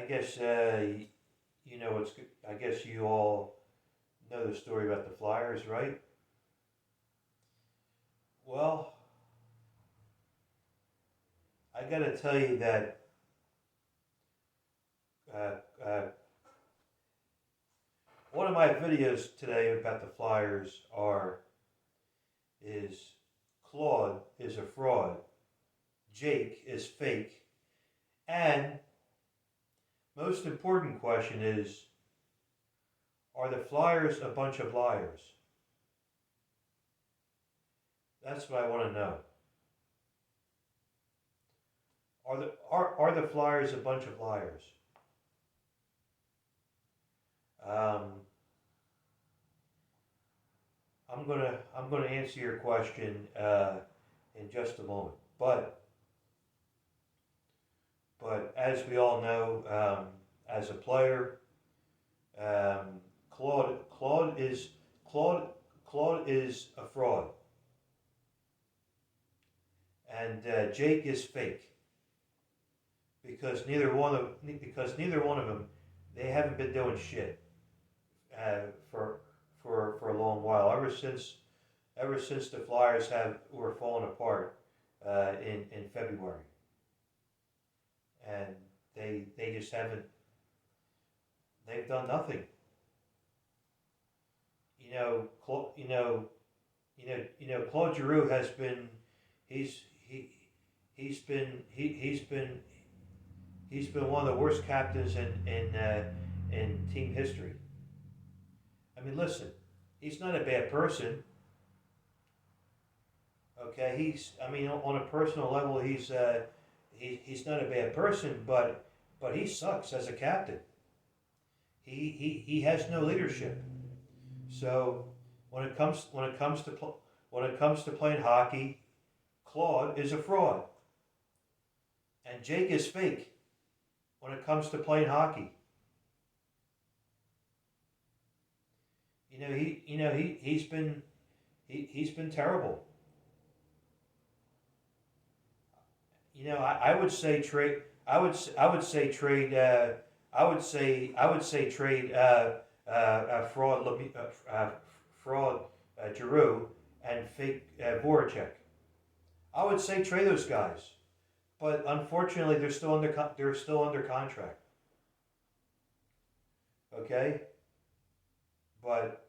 guess you know what's. I guess you all know the story about the Flyers, right? Well, I got to tell you that uh, uh, one of my videos today about the Flyers are is Claude is a fraud, Jake is fake, and most important question is, are the Flyers a bunch of liars? That's what I want to know. Are the Flyers a bunch of liars? Um, I'm gonna answer your question in just a moment. But as we all know, as a player, um, Claude Claude is Claude Claude is a fraud, and Jake is fake because neither one of them they haven't been doing shit uh, for for a long while. Ever since the Flyers have were falling apart in February, and they just haven't. They've done nothing. You know, Claude Giroux has been. He's he he's been one of the worst captains in team history. I mean, listen, he's not a bad person. Okay, I mean, on a personal level, he's not a bad person, but he sucks as a captain. He has no leadership. So when it comes to playing hockey, Claude is a fraud, and Jake is fake when it comes to playing hockey. He's been terrible. I would say trade. I would say trade. I would say trade fraud fraud Giroux and fake Voracek. I would say trade those guys, but unfortunately they're still under contract. Okay, but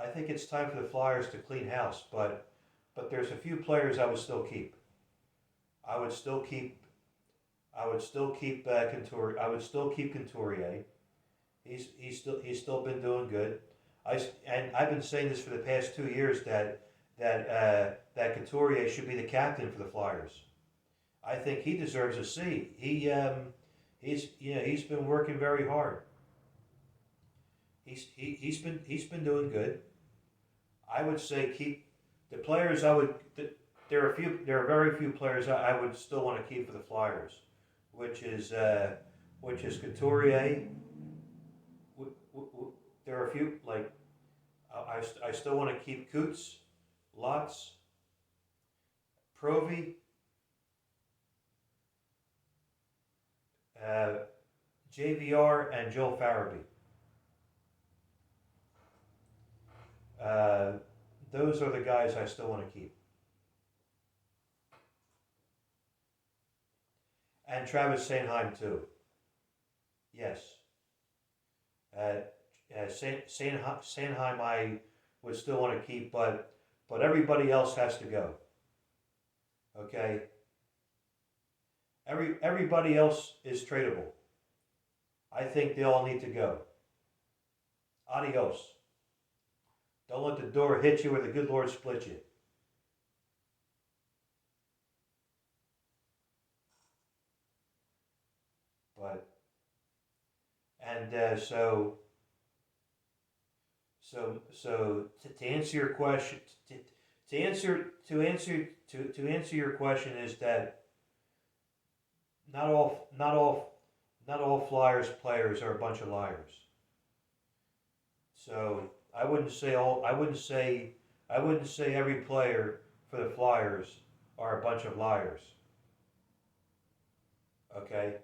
I think it's time for the Flyers to clean house. But there's a few players I would still keep. I would still keep I would still keep Couturier. I would still keep Couturier. He's still been doing good. And I've been saying this for the past 2 years that Couturier should be the captain for the Flyers. I think he deserves a C. He's been working very hard. He's been doing good. I would say keep the players. There are very few players I would still want to keep for the Flyers, which is Couturier. There are a few like I still want to keep Coots, Lotz, Provy, uh, JVR, and Joel Farabee. Uh, those are the guys I still want to keep. And Travis Sanheim too. Yes. Uh, Sanheim I would still want to keep, but everybody else has to go. Okay. Everybody else is tradable. I think they all need to go. Adios. Don't let the door hit you or the good Lord split you. But and to answer your question, to answer your question is that not all Flyers players are a bunch of liars. So I wouldn't say every player for the Flyers are a bunch of liars. Okay,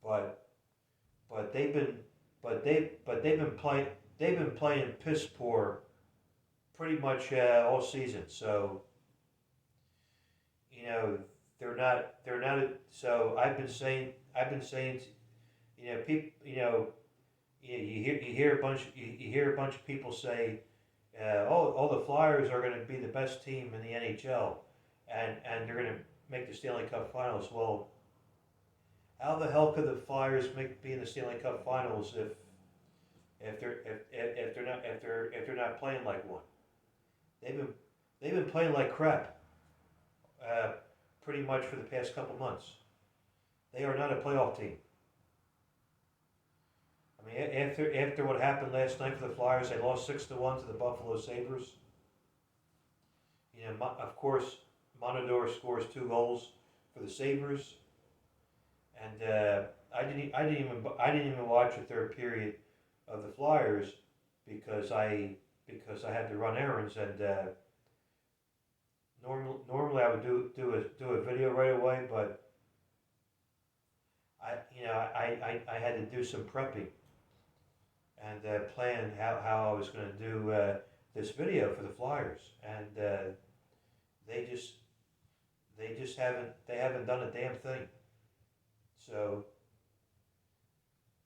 but but they've been they've been playing piss poor pretty much all season. So you know they're not. So I've been saying people you hear a bunch you hear a bunch of people say oh the Flyers are going to be the best team in the NHL and they're going to make the Stanley Cup Finals. Well, how the hell could the Flyers be in the Stanley Cup Finals if they're not playing like one? They've been they've been playing like crap uh, pretty much for the past couple months. They are not a playoff team. I mean, after what happened last night for the Flyers, they lost 6-1 to the Buffalo Sabres. Of course, Monador scores 2 goals for the Sabres, and I didn't even watch the third period of the Flyers because I had to run errands and normally I would do a video right away, but I had to do some prepping and plan how I was going to do this video for the Flyers, and they just they haven't done a damn thing. So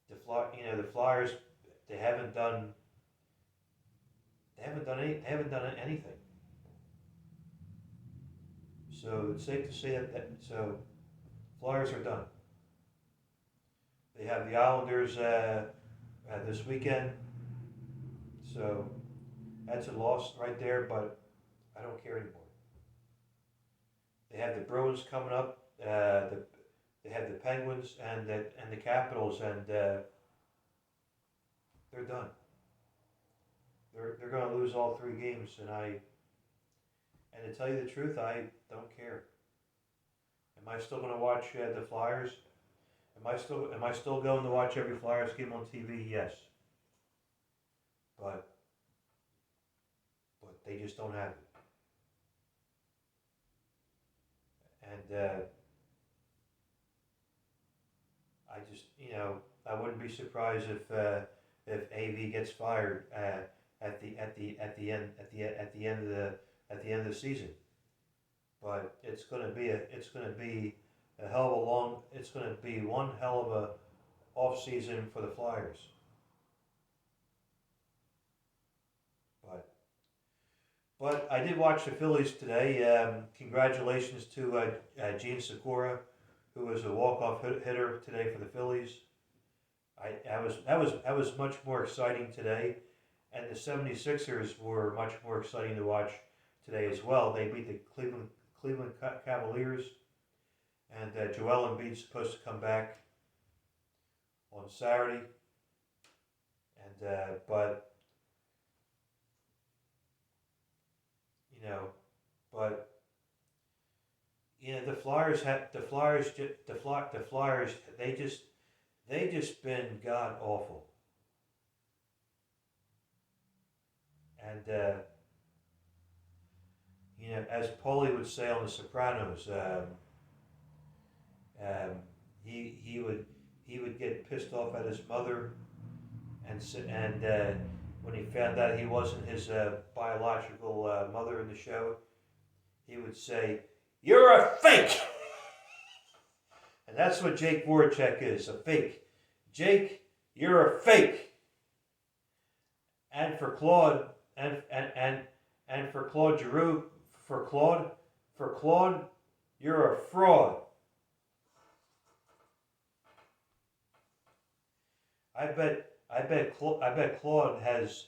the Flyers they haven't done they haven't done anything. So it's safe to say so Flyers are done. They have the Islanders this weekend, so that's a loss right there. But I don't care anymore. They have the Bruins coming up. They have the Penguins and the Capitals, and they're done. They're going to lose all 3 games, and to tell you the truth, I don't care. Am I still going to watch the Flyers? Am I still going to watch every Flyers game on TV? Yes, but they just don't have it, and I just I wouldn't be surprised if AV gets fired at the end of the season. But it's going to be a hell of a long. It's going to be one hell of a off season for the Flyers. But I did watch the Phillies today. Congratulations to Gene Segura, who was a walk-off hitter today for the Phillies. That was much more exciting today, and the 76ers were much more exciting to watch today as well. They beat the Cleveland Cavaliers, and Joel Embiid's supposed to come back on Saturday, and but but the Flyers they just been god awful, and as Paulie would say on The Sopranos, he would get pissed off at his mother, and when he found out he wasn't his biological mother in the show, he would say, "You're a fake," and that's what Jake Voracek is, a fake. Jake, you're a fake. And for Claude, and for Claude Giroux, for Claude, you're a fraud. I bet Claude has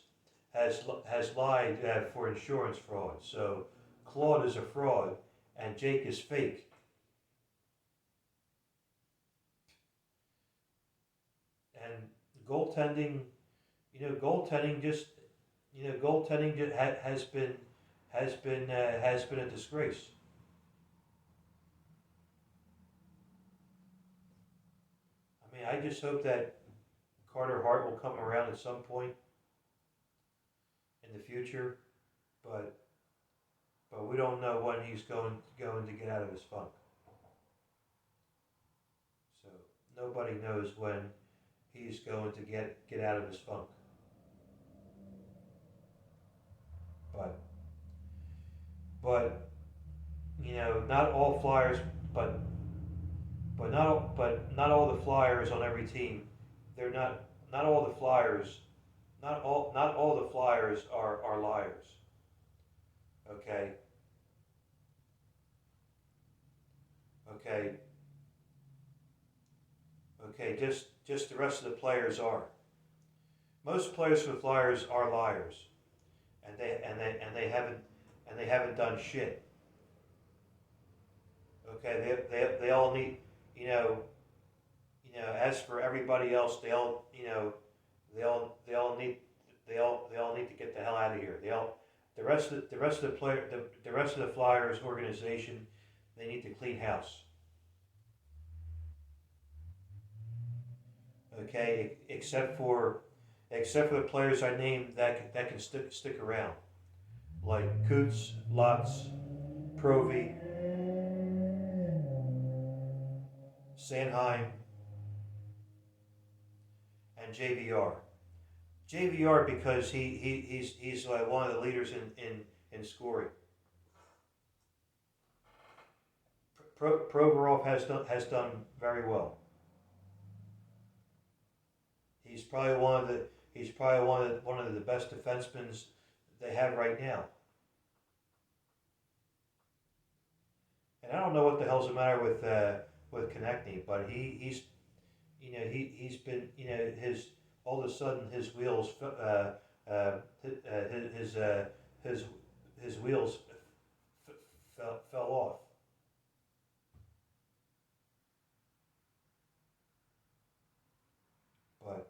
lied for insurance fraud. So Claude is a fraud, and Jake is fake. And goaltending, has been a disgrace. I mean, I just hope that Carter Hart will come around at some point in the future, but we don't know when he's going to get out of his funk. So nobody knows when he's going to get out of his funk. But but not all Flyers, but not all the Flyers on every team. They're not all the Flyers. Not all the Flyers are liars. Okay. Okay. Okay. Just the rest of the players are. Most players for the Flyers are liars, and they haven't done shit. Okay. They all need you know as for everybody else, they all need to get the hell out of here. The rest of the Flyers organization, they need to clean house. Okay, except for the players I named that can stick around, like Coots, Lotz, Provy, Sanheim, and JVR. JVR because he's one of the leaders in scoring. Provorov has done very well. He's probably one of the best defensemen they have right now. And I don't know what the hell's the matter with Konechny, but he's been his all of a sudden his wheels his his wheels fell off. But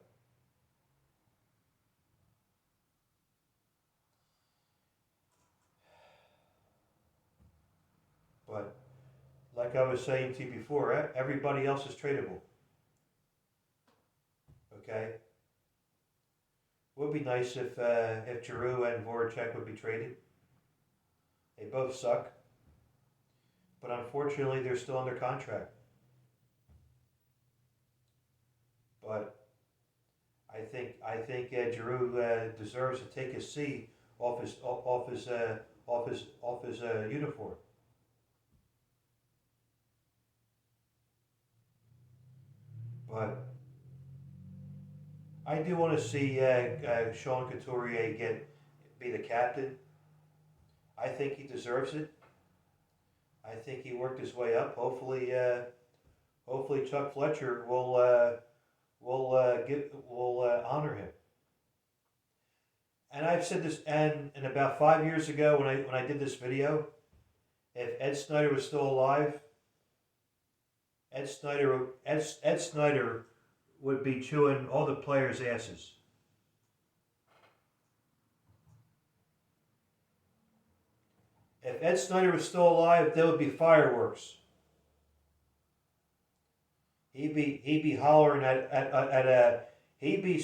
but like I was saying to you before, everybody else is tradable. Okay, would be nice if Giroux and Voracek would be traded. They both suck, but unfortunately they're still under contract. But I think Giroux deserves to take his C off his uniform. But I do want to see Sean Couturier be the captain. I think he deserves it. I think he worked his way up. Hopefully Chuck Fletcher will honor him. And I've said this, and about 5 years ago when I did this video, if Ed Snyder was still alive, Ed Snyder would be chewing all the players' asses. If Ed Snyder was still alive, there would be fireworks. He'd be hollering at a he'd be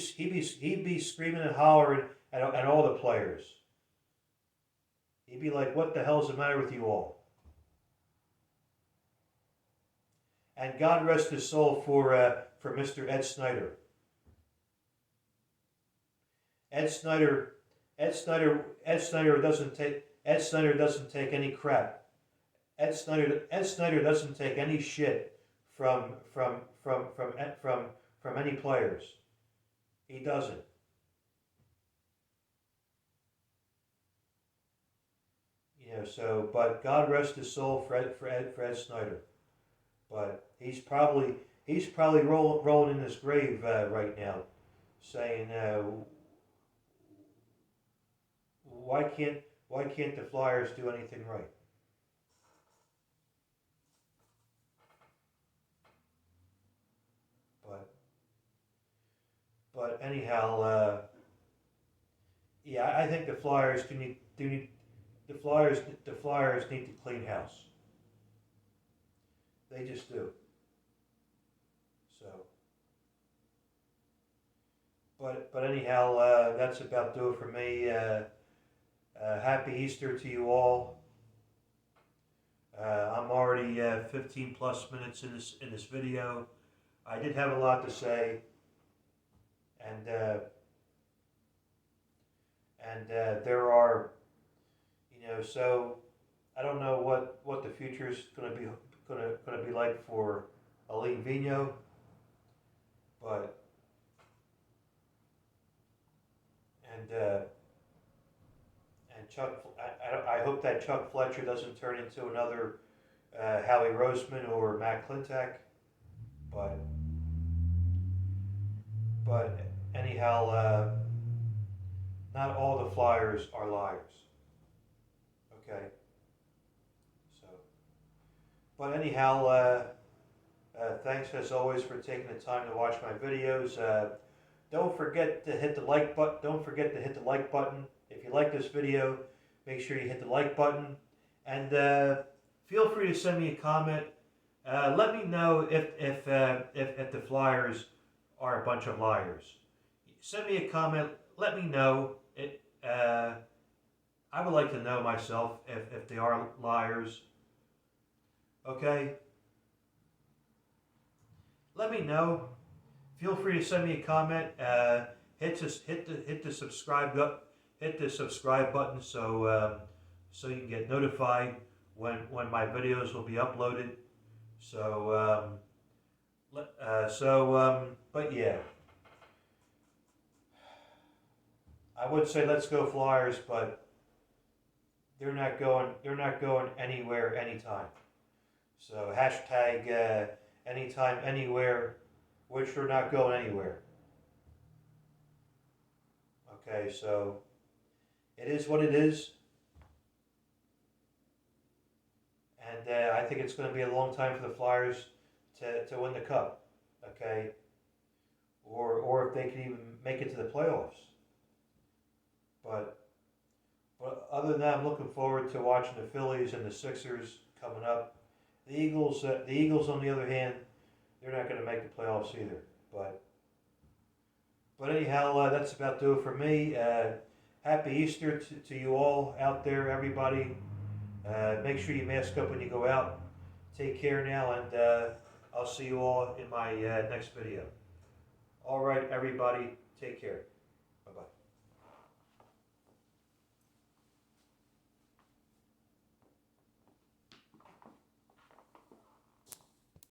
screaming and hollering at all the players. He'd be like, "What the hell's the matter with you all?" And God rest his soul for Mr. Ed Snyder. Ed Snyder doesn't take any crap. Ed Snyder doesn't take any shit from any players. He doesn't. But God rest his soul for Ed Snyder. But he's probably rolling in his grave right now, saying, why can't the Flyers do anything right? But anyhow, yeah, I think the Flyers the Flyers need to clean house. They just do. So, but anyhow, that's about do it for me. Happy Easter to you all. I'm already 15 plus minutes in this video. I did have a lot to say, and there are, so I don't know what the future is going to be like for Aline Vigno, but and Chuck, I hope that Chuck Fletcher doesn't turn into another Howie Roseman or Matt Klintak, but but anyhow, not all the Flyers are liars. Okay, so but anyhow, thanks as always for taking the time to watch my videos. Don't forget to hit the like button. Don't forget to hit the like button. If you like this video, make sure you hit the like button, and feel free to send me a comment. Let me know if the Flyers are a bunch of liars. Send me a comment. Let me know. I would like to know myself if they are liars. Okay. Let me know. Feel free to send me a comment. Hit the subscribe button so you can get notified when my videos will be uploaded. So but yeah, I would say let's go Flyers, but they're not going anywhere anytime. So hashtag anytime anywhere, which they're not going anywhere. Okay, so it is what it is, and I think it's going to be a long time for the Flyers to win the cup. Okay, or if they can even make it to the playoffs. But other than that, I'm looking forward to watching the Phillies and the Sixers coming up. The Eagles, on the other hand, they're not going to make the playoffs either. But anyhow, that's about do it for me. Happy Easter to you all out there, everybody. Make sure you mask up when you go out. Take care now, and I'll see you all in my next video. All right, everybody, take care.